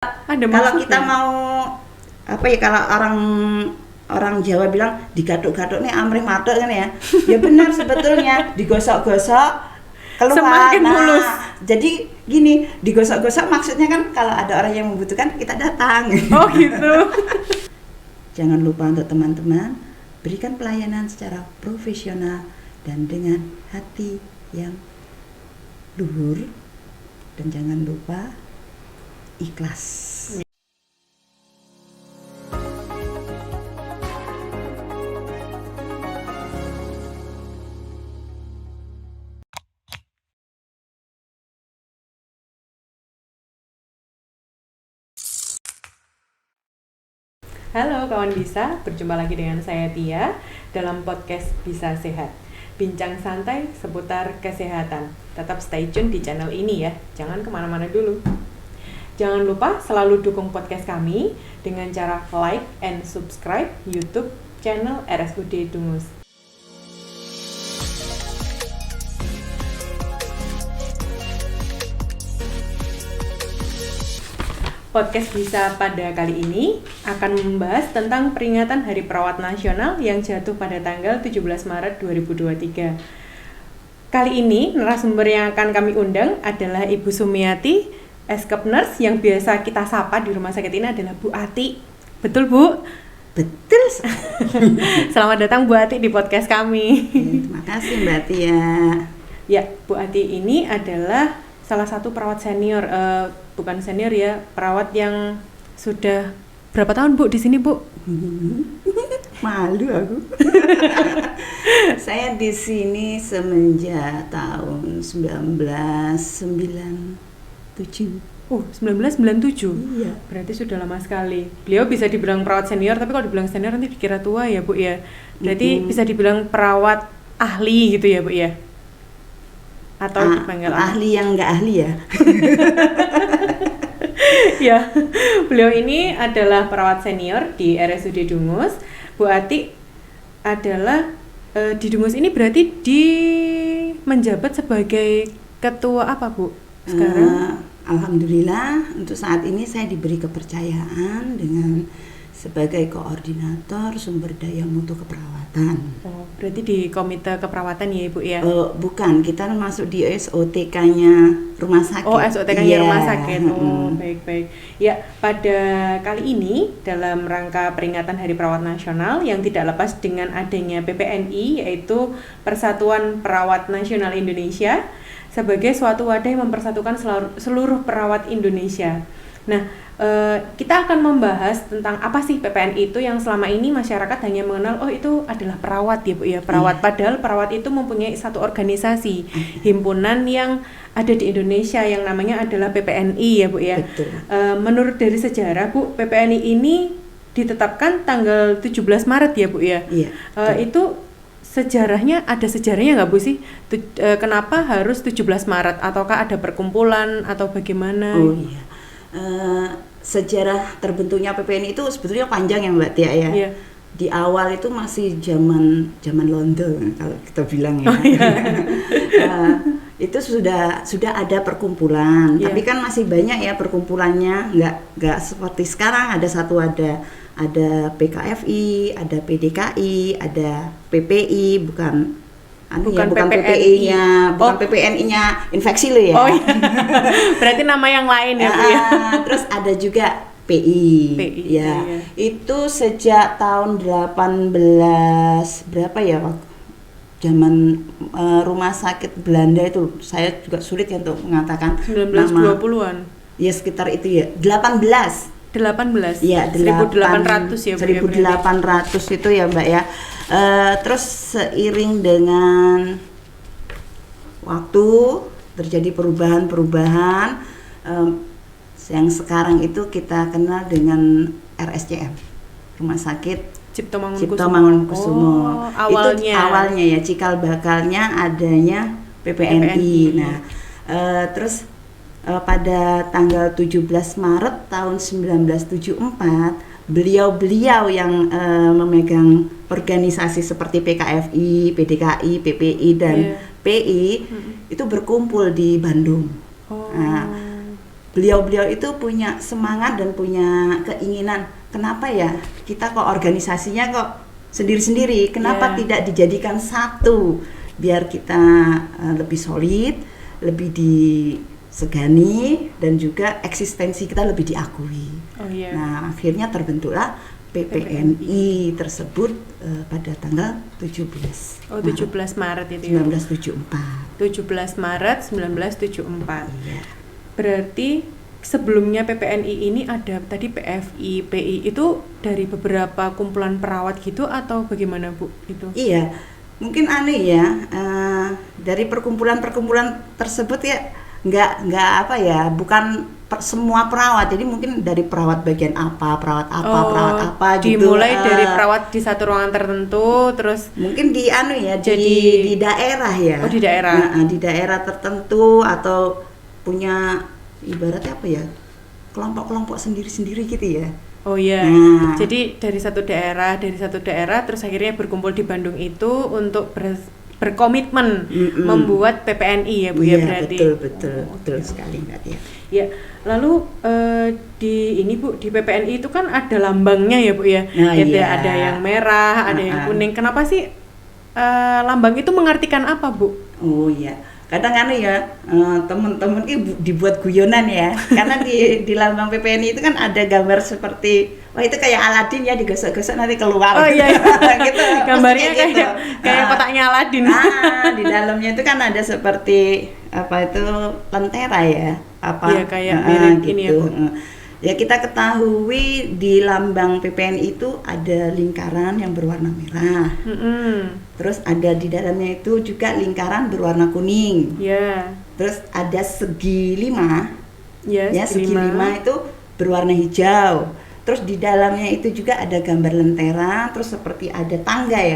Kalau kita mau apa ya, kalau orang Jawa bilang digaduk-gaduk nih amrih matuk kan ya. Ya benar sebetulnya, digosok-gosok keluar. Semakin mulus. Jadi gini, digosok-gosok maksudnya kan kalau ada orang yang membutuhkan kita datang. Oh gitu. Jangan lupa untuk teman-teman berikan pelayanan secara profesional dan dengan hati yang luhur, dan jangan lupa ikhlas. Halo kawan Bisa, berjumpa lagi dengan saya Tia dalam podcast Bisa Sehat. Bincang santai seputar kesehatan. Tetap stay tune di channel ini ya, jangan kemana-mana dulu. Jangan lupa selalu dukung podcast kami dengan cara like and subscribe YouTube channel RSUD Dungus. Podcast Bisa pada kali ini akan membahas tentang peringatan Hari Perawat Nasional yang jatuh pada tanggal 17 Maret 2023. Kali ini narasumber yang akan kami undang adalah Ibu Sumiati, Eskep Nurse yang biasa kita sapa di rumah sakit ini adalah Bu Ati. Betul Bu? Betul. Selamat datang Bu Ati di podcast kami. Terima kasih Mbak Tia. Ya, Bu Ati ini adalah salah satu perawat senior, bukan senior ya, perawat yang sudah berapa tahun Bu di sini Bu? Malu aku. Saya di sini semenjak tahun 1997. Oh, 1997? Iya. Berarti sudah lama sekali. Beliau bisa dibilang perawat senior, tapi kalau dibilang senior nanti dikira tua ya Bu ya. Berarti bisa dibilang perawat ahli gitu ya Bu ya? Atau dipanggil ahli yang nggak ahli ya. Ya, beliau ini adalah perawat senior di RSUD Dungus. Bu Ati adalah di Dungus ini berarti menjabat sebagai ketua apa Bu sekarang? Alhamdulillah untuk saat ini saya diberi kepercayaan dengan sebagai koordinator sumber daya mutu keperawatan. Oh, berarti di komite keperawatan ya Ibu ya? Bukan, kita masuk di SOTK-nya rumah sakit. Oh, SOTK-nya rumah sakit. Oh, baik-baik. Ya, pada kali ini dalam rangka peringatan Hari Perawat Nasional yang tidak lepas dengan adanya PPNI, yaitu Persatuan Perawat Nasional Indonesia, sebagai suatu wadah yang mempersatukan seluruh perawat Indonesia. Nah, kita akan membahas tentang apa sih PPNI itu yang selama ini masyarakat hanya mengenal, oh itu adalah perawat ya Bu ya, perawat. Padahal perawat itu mempunyai satu organisasi, himpunan yang ada di Indonesia yang namanya adalah PPNI ya Bu ya. Betul. Menurut dari sejarah Bu, PPNI ini ditetapkan tanggal 17 Maret ya Bu ya. Iya. Itu sejarahnya, ada sejarahnya nggak Bu sih? Kenapa harus 17 Maret? Ataukah ada perkumpulan atau bagaimana? Oh iya. Sejarah terbentuknya PPNI itu sebetulnya panjang ya Mbak Tia ya. Iya. Di awal itu masih zaman London kalau kita bilang ya. Oh, iya. Itu sudah ada perkumpulan, tapi kan masih banyak ya perkumpulannya, nggak seperti sekarang ada PKFI, ada PDKI, ada PPI, bukan PPI-nya, bukan PPNI-nya infeksi lo ya. Oh iya. Berarti nama yang lain ya Bu ya. Terus ada juga PI ya. Iya. Itu sejak tahun 18 berapa ya, zaman rumah sakit Belanda itu, saya juga sulit ya untuk mengatakan 1920-an. Ya sekitar itu ya, 18. Ya, 1800 ya Bu. 1800 itu ya Mbak ya. Terus seiring dengan waktu terjadi perubahan yang sekarang itu kita kenal dengan RSCM, Rumah Sakit Cipto Mangunkusumo. Awalnya. Itu awalnya ya, cikal bakalnya adanya PPNI. Nah, terus pada tanggal 17 Maret tahun 1974 beliau yang memegang organisasi seperti PKFI, PDKI, PPI dan PI itu berkumpul di Bandung. Oh. Nah, beliau-beliau itu punya semangat dan punya keinginan. Kenapa ya kita kok organisasinya kok sendiri-sendiri? Kenapa tidak dijadikan satu biar kita lebih solid, lebih disegani dan juga eksistensi kita lebih diakui. Nah, akhirnya terbentuklah PPNI tersebut pada tanggal 17. 17 Maret itu ya. 1974. 17 Maret 1974. Iya. Berarti sebelumnya PPNI ini ada tadi PFI, PI itu dari beberapa kumpulan perawat gitu atau bagaimana Bu itu? Iya, mungkin aneh ya, dari perkumpulan-perkumpulan tersebut ya nggak apa ya, bukan semua perawat, jadi mungkin dari perawat bagian apa, perawat apa gitu. Dimulai dari perawat di satu ruangan tertentu, terus mungkin di di daerah ya. Oh, di daerah. Nah, di daerah tertentu atau punya ibaratnya apa ya, kelompok-kelompok sendiri-sendiri gitu ya. Oh iya. Nah. Jadi dari satu daerah terus akhirnya berkumpul di Bandung itu untuk berkomitmen membuat PPNI ya Bu ya berarti. Betul sekali Mbak ya. Ya, lalu di PPNI itu kan ada lambangnya ya Bu ya. Ada yang merah, ada yang kuning. Kenapa sih lambang itu mengartikan apa Bu? Oh iya. Kadang ya teman-teman dibuat guyonan ya, karena di lambang PPNI itu kan ada gambar seperti itu kayak Aladin ya, digosok-gosok nanti keluar. Oh iya. Gitu. Gambarnya kayak kotaknya Aladin. Di dalamnya itu kan ada seperti apa itu lentera ya, apa? Iya kayak mirip gitu. ini ya Bu. Ya kita ketahui di lambang PPNI itu ada lingkaran yang berwarna merah. Terus ada di dalamnya itu juga lingkaran berwarna kuning. Terus ada segi 5. Segi 5 itu berwarna hijau. Terus di dalamnya itu juga ada gambar lentera, terus seperti ada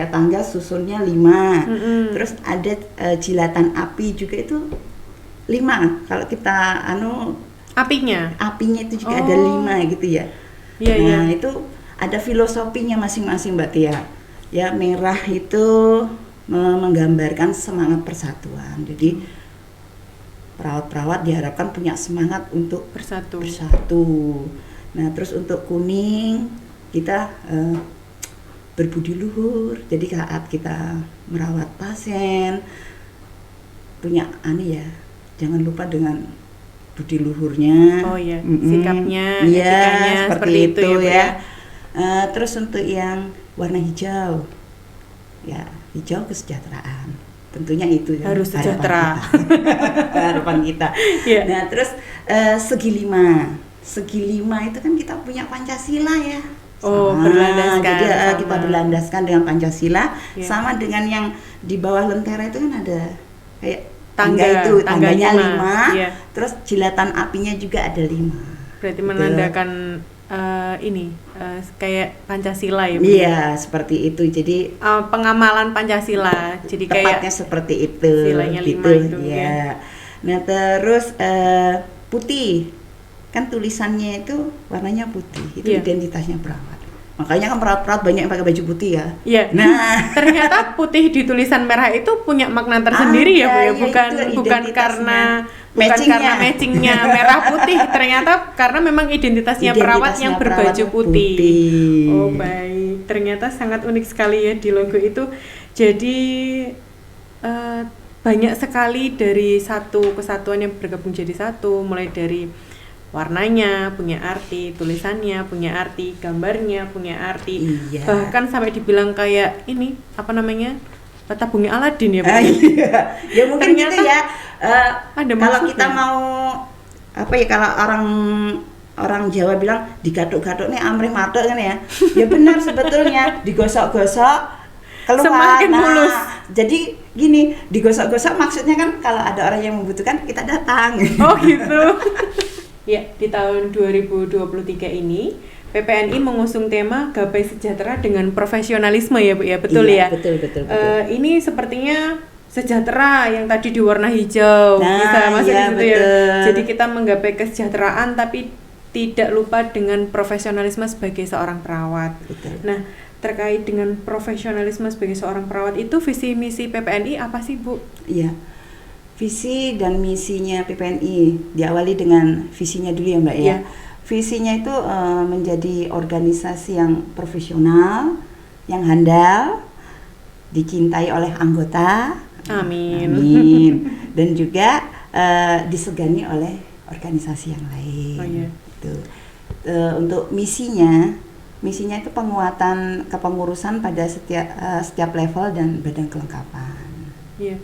tangga susunnya 5. Terus ada jilatan api juga itu 5. Kalau kita apinya itu juga ada 5 gitu ya. Itu ada filosofinya masing-masing Mbak Tia. Ya, merah itu menggambarkan semangat persatuan. Jadi perawat-perawat diharapkan punya semangat untuk bersatu. Nah, terus untuk kuning kita berbudi luhur. Jadi saat kita merawat pasien punya jangan lupa dengan budi luhurnya. Sikapnya, etikanya seperti itu ya. Terus untuk yang warna hijau, ya hijau kesejahteraan. Tentunya itu harus sejahtera. Harapan kita. Nah, terus segi 5 itu kan kita punya Pancasila ya. Berlandaskan. Jadi kita berlandaskan dengan Pancasila, sama dengan yang di bawah lentera itu kan ada kayak tangganya 5, terus jilatan apinya juga ada 5. Berarti menandakan kayak Pancasila ya Bu? Iya, seperti itu. Jadi pengamalan Pancasila. Jadi tepatnya kayak seperti itu. Silanya 5 itu ya. Nah, terus putih. Kan tulisannya itu warnanya putih. Itu identitasnya perawat. Makanya kan perawat-perawat banyak yang pakai baju putih ya. Nah, ternyata putih di tulisan merah itu punya makna tersendiri ya Bu ya, bukan karena matchingnya merah putih, ternyata karena memang identitasnya perawat yang berbaju putih. Oh baik, ternyata sangat unik sekali ya di logo itu. Jadi banyak sekali dari satu kesatuan yang bergabung jadi satu, mulai dari warnanya punya arti, tulisannya punya arti, gambarnya punya arti, bahkan sampai dibilang kayak ini tabungnya Aladin ya Bu. Ya mungkin ternyata, gitu ya. Kalau kita mau kalau orang Jawa bilang digaduk-gaduk nih amrih matuk kan ya. Ya benar sebetulnya, digosok-gosok keluar. Semakin mulus. Jadi gini, digosok-gosok maksudnya kan kalau ada orang yang membutuhkan kita datang. Oh gitu. Ya, di tahun 2023 ini PPNI mengusung tema Gapai Sejahtera dengan Profesionalisme ya Bu ya, betul ya? Betul. Ini sepertinya sejahtera yang tadi di warna hijau, bisa masuk di situ ya. Jadi kita menggapai kesejahteraan tapi tidak lupa dengan profesionalisme sebagai seorang perawat. Betul. Nah, terkait dengan profesionalisme sebagai seorang perawat itu visi misi PPNI apa sih Bu? Iya. Visi dan misinya PPNI diawali dengan visinya dulu ya Mbak ya. Visinya itu menjadi organisasi yang profesional, yang handal, dicintai oleh anggota. Amin. Amin. Dan juga disegani oleh organisasi yang lain. Oh, iya. Gitu. Untuk misinya itu penguatan kepengurusan pada setiap level dan badan kelengkapan. Iya.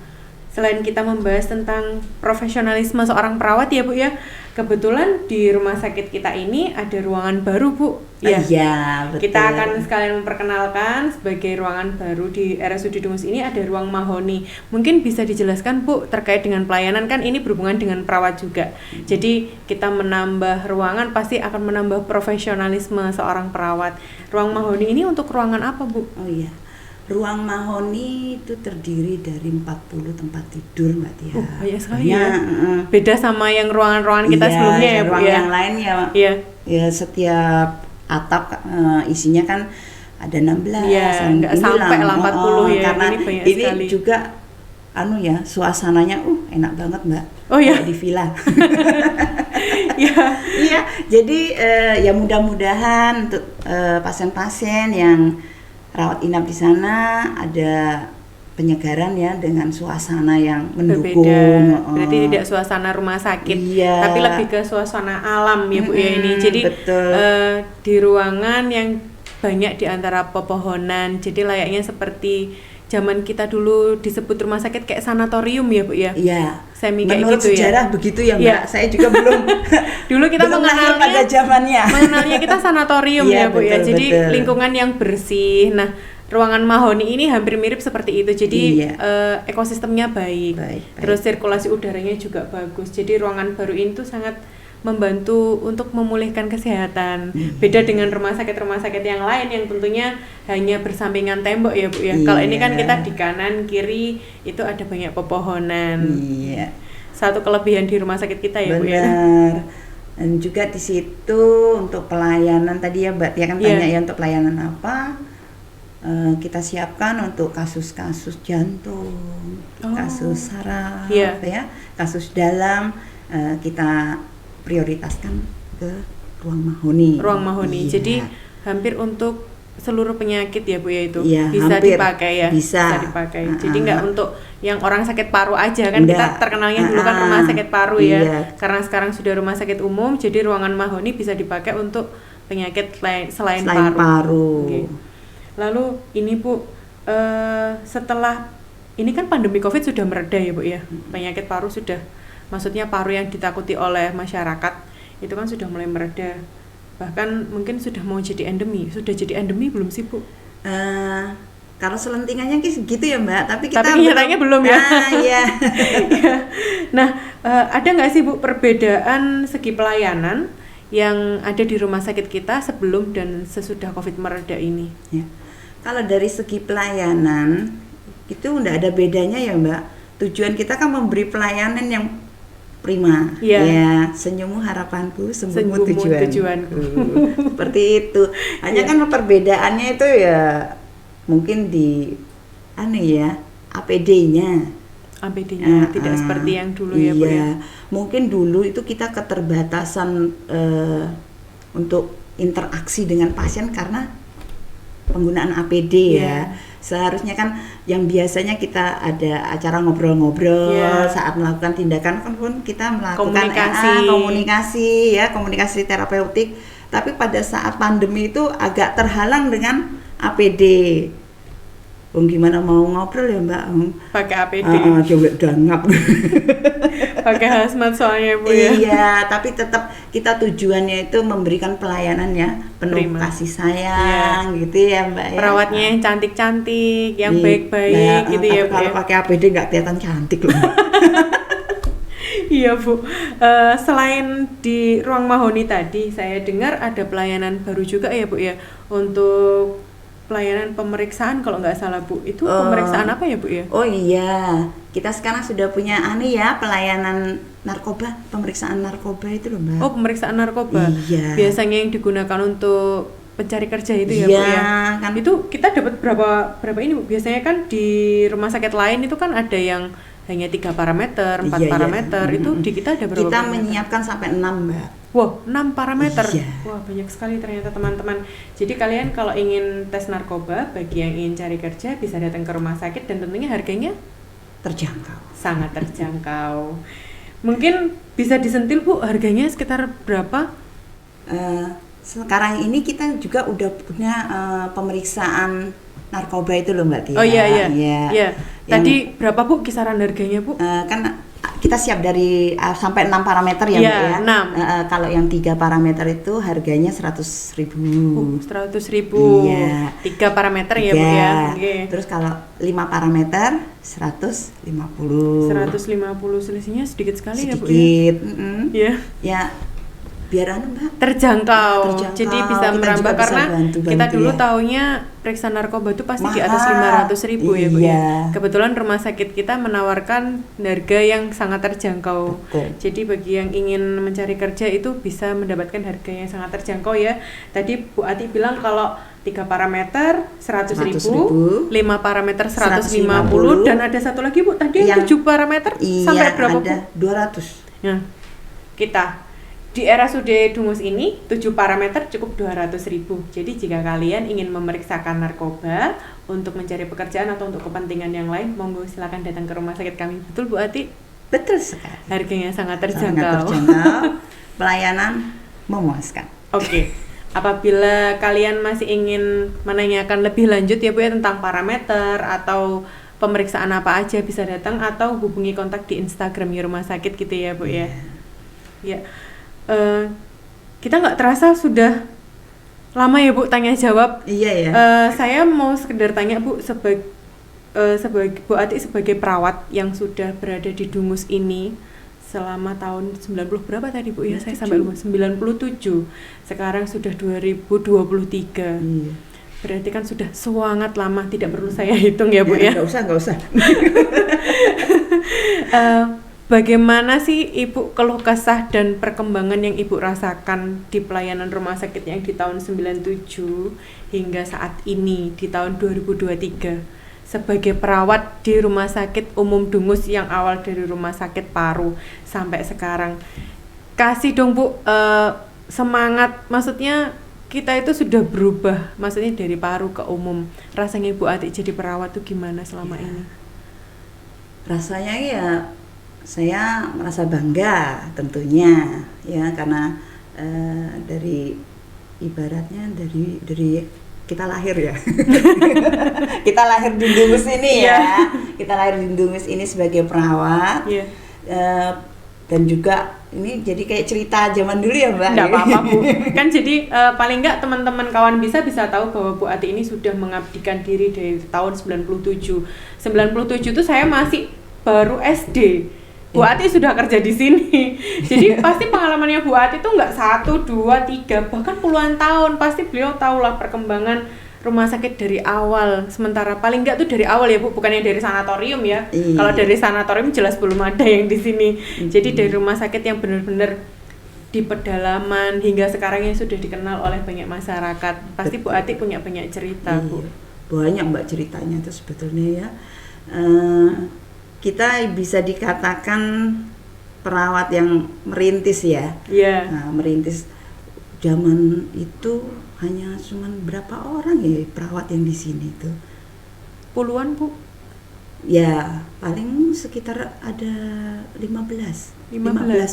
Selain kita membahas tentang profesionalisme seorang perawat ya Bu ya, kebetulan di rumah sakit kita ini ada ruangan baru Bu. Ya. Iya, betul. Kita akan sekalian memperkenalkan sebagai ruangan baru di RSUD Dungus ini ada ruang mahoni. Mungkin bisa dijelaskan Bu terkait dengan pelayanan, kan ini berhubungan dengan perawat juga. Jadi kita menambah ruangan pasti akan menambah profesionalisme seorang perawat. Ruang mahoni ini untuk ruangan apa Bu? Oh iya. Ruang mahoni itu terdiri dari 40 tempat tidur Mbak Tia. Oh, banyak sekali ya. Beda sama yang ruangan-ruangan kita sebelumnya ya Bu ruang ya. Yang lain ya. Iya. Ya setiap atap isinya kan ada 16. Iya, nggak sampai 40 ya. Karena ini sekali. juga suasananya enak banget Mbak. Oh ya. Di villa. Iya. Iya, jadi ya mudah-mudahan untuk pasien-pasien yang rawat inap di sana ada penyegaran ya dengan suasana yang mendukung. Berbeda. Berarti tidak suasana rumah sakit, tapi lebih ke suasana alam ya Bu ya ini. Jadi di ruangan yang banyak di antara pepohonan. Jadi layaknya seperti zaman kita dulu disebut rumah sakit kayak sanatorium ya Bu ya. Iya. Semi kayak menurut gitu sejarah ya. Begitu ya Mbak. Ya. Saya juga belum. Dulu kita mengenalnya pada zamannya. Mengenalnya kita sanatorium ya Bu ya. Jadi lingkungan yang bersih. Nah, ruangan mahoni ini hampir mirip seperti itu. Jadi ekosistemnya baik. Terus sirkulasi udaranya juga bagus. Jadi ruangan baru ini tuh sangat membantu untuk memulihkan kesehatan. Beda dengan rumah sakit yang lain yang tentunya hanya bersampingan tembok ya Bu ya. Kalau ini kan kita di kanan kiri itu ada banyak pepohonan. Iya. Satu kelebihan di rumah sakit kita ya Bu ya. Benar. Dan juga di situ untuk pelayanan tadi ya Mbak Tia kan tanya ya untuk pelayanan apa? Kita siapkan untuk kasus-kasus jantung, kasus saraf ya, kasus dalam kita prioritaskan ke ruang mahoni. Ruang mahoni. Iya. Jadi hampir untuk seluruh penyakit ya Bu ya itu hampir bisa dipakai ya. Bisa dipakai. Jadi nggak untuk yang orang sakit paru aja kan. Kita terkenalnya dulu kan rumah sakit paru ya. Karena sekarang sudah rumah sakit umum, jadi ruangan mahoni bisa dipakai untuk penyakit selain paru. Okay. Lalu ini Bu setelah ini kan pandemi Covid sudah mereda ya Bu ya. Penyakit paru sudah, maksudnya paru yang ditakuti oleh masyarakat itu kan sudah mulai mereda. Bahkan mungkin sudah mau jadi endemi. Sudah jadi endemi belum sih Bu? Kalau selentingannya gitu ya Mbak, tapi nyatanya belum ya. Iya. Nah, ada nggak sih Bu perbedaan segi pelayanan yang ada di rumah sakit kita sebelum dan sesudah Covid mereda ini? Ya. Kalau dari segi pelayanan itu nggak ada bedanya ya Mbak. Tujuan kita kan memberi pelayanan yang prima. Ya, senyummu harapanku, sembuhmu tujuanku. Seperti itu. Hanya kan perbedaannya itu ya mungkin di APD-nya. APD-nya tidak seperti yang dulu ya Bu ya. Mungkin dulu itu kita keterbatasan untuk interaksi dengan pasien karena penggunaan APD ya. Seharusnya kan yang biasanya kita ada acara ngobrol-ngobrol saat melakukan tindakan kan pun kita melakukan komunikasi terapeutik, tapi pada saat pandemi itu agak terhalang dengan APD. Gimana mau ngobrol ya Mbak? Pakai APD. Coba dangap. Pakai hazmat soalnya Bu ya. Iya, tapi tetap kita tujuannya itu memberikan pelayanan ya penuh kasih sayang gitu ya Mbak. Perawatnya yang cantik-cantik, yang baik-baik gitu ya Bu. Kalau pakai APD nggak kelihatan cantik loh. Iya Bu. Selain di ruang mahoni tadi, saya dengar ada pelayanan baru juga ya Bu ya untuk pelayanan pemeriksaan kalau nggak salah Bu. Itu pemeriksaan apa ya Bu ya? Oh iya, kita sekarang sudah punya pelayanan narkoba, pemeriksaan narkoba itu loh Mbak. Oh, pemeriksaan narkoba. Iya. Biasanya yang digunakan untuk pencari kerja itu ya Bu ya. Kan. Itu kita dapat berapa ini Bu? Biasanya kan di rumah sakit lain itu kan ada yang hanya 3 parameter, 4 parameter, itu di kita ada berapa kita parameter? menyiapkan sampai 6, Mbak. Wow, 6 parameter. Iya. Wah, banyak sekali ternyata teman-teman. Jadi kalian kalau ingin tes narkoba, bagi yang ingin cari kerja bisa datang ke rumah sakit dan tentunya harganya Terjangkau. sangat terjangkau. Mungkin bisa disentil Bu, harganya sekitar berapa? Sekarang ini kita juga udah punya pemeriksaan narkoba itu loh Mbak Tia. Oh iya. Iya. Tadi berapa Bu kisaran harganya Bu? Kan kita siap dari sampai 6 parameter ya Mbak ya. 6. Kalau yang 3 parameter itu harganya 100.000. 100.000. Iya. 3 parameter ya Bu ya. Okay. Terus kalau 5 parameter 150. 150 selisihnya sedikit sekali ya Bu ya. Sedikit. Iya. Ya biar Mbak terjangkau. Jadi bisa merambah karena kita dulu ya. taunya periksa narkoba itu pasti mahal. Di atas 500.000 ya Bu iya. ya. Kebetulan rumah sakit kita menawarkan harga yang sangat terjangkau. Betul. Jadi bagi yang ingin mencari kerja itu bisa mendapatkan harga yang sangat terjangkau ya. Tadi Bu Ati bilang kalau 3 parameter 100.000, 5 parameter 150 dan ada satu lagi Bu tadi yang 7 parameter sampai berapa ada Bu? 200. Nah, kita di RSUD Dungus ini 7 parameter cukup 200.000. Jadi jika kalian ingin memeriksakan narkoba untuk mencari pekerjaan atau untuk kepentingan yang lain, monggo silakan datang ke rumah sakit kami. Betul Bu Ati? Betul sekali. Harganya sangat terjangkau. Pelayanan memuaskan. Oke. Apabila kalian masih ingin menanyakan lebih lanjut ya Bu ya tentang parameter atau pemeriksaan apa aja bisa datang atau hubungi kontak di Instagramnya rumah sakit gitu ya Bu ya. Ya. Kita nggak terasa sudah lama ya Bu tanya jawab. Iya ya. Saya mau sekedar tanya Bu sebagai Bu Ati sebagai perawat yang sudah berada di Dungus ini selama tahun 90 berapa tadi Bu ya? Saya sampai lupa 97. Sekarang sudah 2023. Iya. Berarti kan sudah sangat lama, tidak perlu saya hitung ya Bu ya. Nggak usah. Bagaimana sih Ibu keluh kesah dan perkembangan yang Ibu rasakan di pelayanan rumah sakit yang di tahun 97 hingga saat ini di tahun 2023 sebagai perawat di Rumah Sakit Umum Dungus yang awal dari Rumah Sakit Paru sampai sekarang? Kasih dong Bu semangat, maksudnya kita itu sudah berubah, maksudnya dari paru ke umum. Rasanya Ibu Ati jadi perawat tuh gimana selama ini? Rasanya ya saya merasa bangga tentunya ya karena dari ibaratnya dari kita lahir ya kita lahir di Dungus ini ya kita lahir di Dungus ini sebagai perawat dan juga ini jadi kayak cerita zaman dulu ya Mbak. Nggak apa-apa Bu, kan jadi paling nggak teman-teman kawan bisa tahu bahwa Bu Ati ini sudah mengabdikan diri dari tahun 97 itu saya masih baru SD. Bu Ati sudah kerja di sini. Jadi pasti pengalamannya Bu Ati itu nggak 1, 2, 3, bahkan puluhan tahun. Pasti beliau tahulah perkembangan rumah sakit dari awal. Sementara paling nggak tuh dari awal ya Bu, bukannya dari sanatorium ya. Kalau dari sanatorium jelas belum ada yang di sini. Jadi dari rumah sakit yang benar-benar di pedalaman hingga sekarang yang sudah dikenal oleh banyak masyarakat. Pasti Bu Ati punya banyak cerita Bu. Banyak Mbak ceritanya tuh sebetulnya ya. Kita bisa dikatakan perawat yang merintis ya. Nah, merintis zaman itu hanya cuman berapa orang ya perawat yang di sini tuh? Puluhan Bu? Ya, paling sekitar ada 15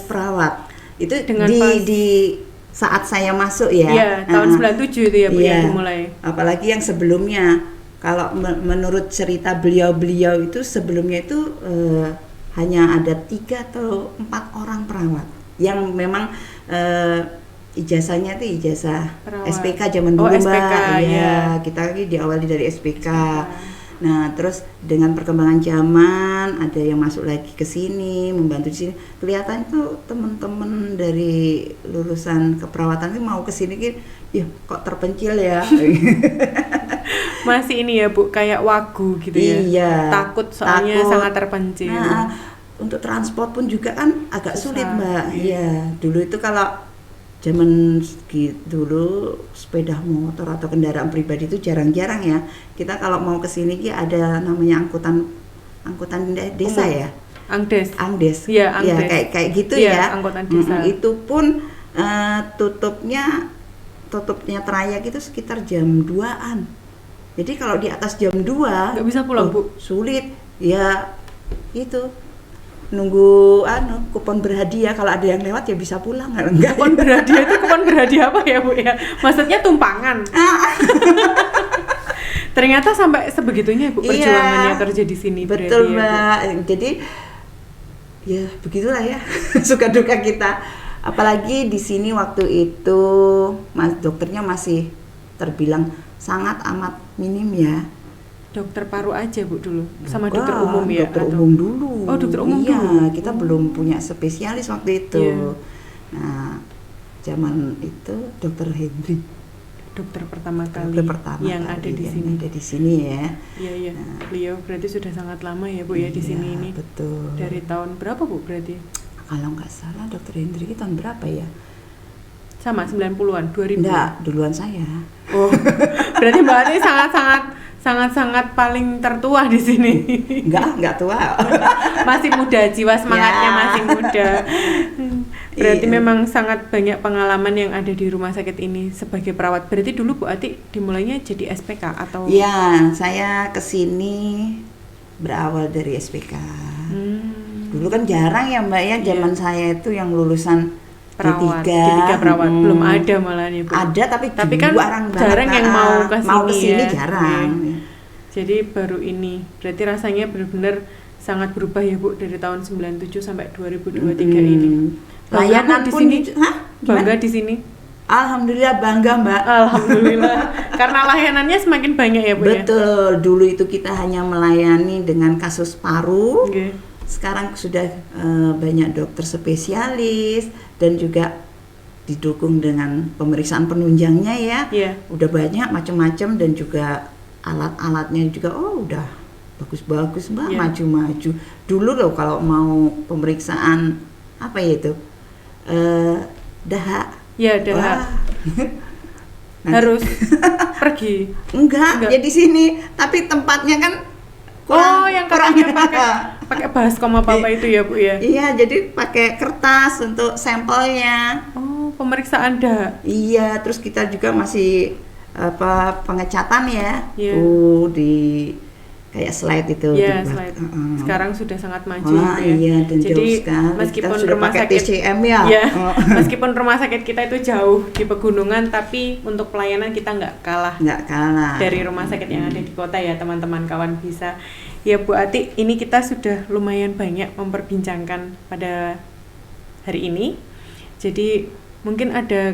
perawat. Itu dengan di saat saya masuk ya. Iya, tahun 97 itu ya Bu yang dimulai. Apalagi yang sebelumnya. Kalau menurut cerita beliau itu sebelumnya itu hanya ada 3 atau 4 orang perawat yang memang ijazahnya itu ijazah perawat. SPK zaman dulu SPK, Mbak. Ya, kita lagi diawali dari SPK. Nah, terus dengan perkembangan zaman ada yang masuk lagi ke sini, membantu di sini. Kelihatan tuh teman-teman dari lulusan keperawatan itu mau ke sini gitu, ya kok terpencil ya. Masih ini ya Bu, kayak wagu gitu ya. Iya. Takut soalnya sangat terpencil. Nah, untuk transport pun juga kan agak sulit Mbak. Iya, dulu itu kalau zaman dulu sepeda motor atau kendaraan pribadi itu jarang-jarang ya. Kita kalau mau ke sini ada namanya angkutan desa ya. Angdes. Angdes. Iya, Ya, Angdes. kayak gitu Iya, ya. angkutan desa. Itu pun tutupnya trayek itu sekitar jam 2-an. Jadi kalau di atas jam 2 nggak bisa pulang, Bu? Sulit. Ya itu nunggu kupon berhadiah, kalau ada yang lewat ya bisa pulang. Enggak. Kupon berhadiah itu kupon berhadiah apa ya, Bu ya? Maksudnya tumpangan. Ternyata sampai sebegitunya Bu perjuangannya kerja di sini. Betul, berarti, Mbak. Ya, Bu. Jadi ya begitulah ya suka duka kita. Apalagi di sini waktu itu dokternya masih terbilang sangat amat minim ya. Dokter paru aja Bu dulu, sama Bukan, dokter umum ya? Dokter umum dulu. Oh, dokter umum iya, dulu. Kita belum punya spesialis waktu itu. Iya. Nah, zaman itu dokter Hendri. Dokter pertama kali yang ada di yang sini. ada di sini ya. Iya, iya. Nah, Beliau berarti sudah sangat lama ya Bu ya di sini ini. Betul. Dari tahun berapa Bu berarti? Kalau nggak salah dokter Hendri tahun berapa ya? Sama 90-an, 2000. Enggak, duluan saya. Oh. Berarti Mbak Ati sangat paling tertua di sini. Enggak tua. Masih muda, jiwa semangatnya Ya. masih muda. Berarti Iya. memang sangat banyak pengalaman yang ada di rumah sakit ini sebagai perawat. Berarti dulu Bu Ati dimulainya jadi SPK atau? Ya, saya kesini berawal dari SPK. Dulu kan jarang ya Mbak ya, zaman saya itu yang lulusan perawat, D3 perawat belum ada malah nih Bu. Ada tapi kan jarang yang mau ke sini ya. Jarang. Jadi baru ini. Berarti rasanya benar-benar sangat berubah ya Bu dari tahun 97 sampai 2023 ini. Layanan di pun sini. Bangga gimana? di sini. Alhamdulillah bangga Mbak. Alhamdulillah. Karena layanannya semakin banyak ya Bu. Betul. Dulu itu kita hanya melayani dengan kasus paru. Okay. Sekarang sudah banyak dokter spesialis dan juga didukung dengan pemeriksaan penunjangnya ya. Yeah. Udah banyak macam-macam dan juga alat-alatnya juga udah bagus-bagus Mbak, Yeah. maju-maju. Dulu loh kalau mau pemeriksaan apa ya itu? Dahak. Ya, dahak. Harus pergi. Enggak, ya di sini, tapi tempatnya kan kurang, yang katanya pakai baskom apa itu ya Bu ya? Iya, jadi pakai kertas untuk sampelnya. Oh, pemeriksaan dahak. Iya, terus kita juga masih pengecatan ya. Yeah. Di kayak slide itu. Iya, dibuat. slide. Sekarang sudah sangat maju Wah, ya. iya, dan Jadi jauh sekali. meskipun Kita sudah rumah pakai sakit TCM ya. Iya, meskipun rumah sakit kita itu jauh di pegunungan, tapi untuk pelayanan kita nggak kalah dari rumah sakit yang ada di kota ya teman-teman kawan bisa. Ya Bu Ati, ini kita sudah lumayan banyak memperbincangkan pada hari ini. Jadi mungkin ada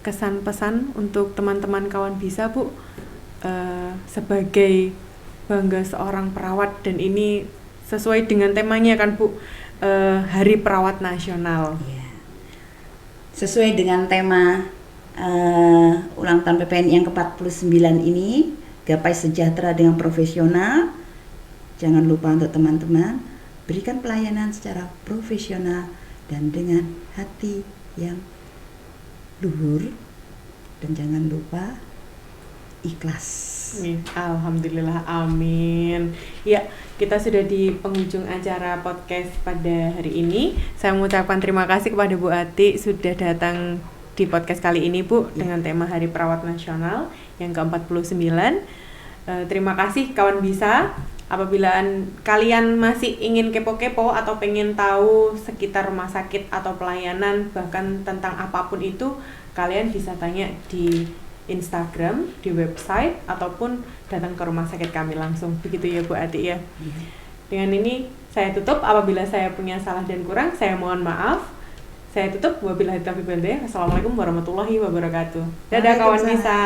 kesan-pesan untuk teman-teman kawan bisa Bu, sebagai bangga seorang perawat, dan ini sesuai dengan temanya kan Bu, Hari Perawat Nasional. Ya. Sesuai dengan tema ulang tahun PPNI yang ke-49 ini, gapai sejahtera dengan profesional. Jangan lupa untuk teman-teman berikan pelayanan secara profesional dan dengan hati yang luhur, dan jangan lupa ikhlas. Alhamdulillah, amin. Ya, kita sudah di penghujung acara podcast pada hari ini. Saya mengucapkan terima kasih kepada Bu Ati sudah datang di podcast kali ini Bu, dengan tema Hari Perawat Nasional yang ke-49. Terima kasih kawan bisa. Apabila kalian masih ingin kepo-kepo atau pengen tahu sekitar rumah sakit atau pelayanan, bahkan tentang apapun itu, kalian bisa tanya di Instagram, di website, ataupun datang ke rumah sakit kami langsung. Begitu ya Bu Ati ya. Dengan ini saya tutup. Apabila saya punya salah dan kurang, saya mohon maaf. Saya tutup. Wabillahi taufiq wal hidayah. Assalamualaikum warahmatullahi wabarakatuh. Dadah kawan bisa.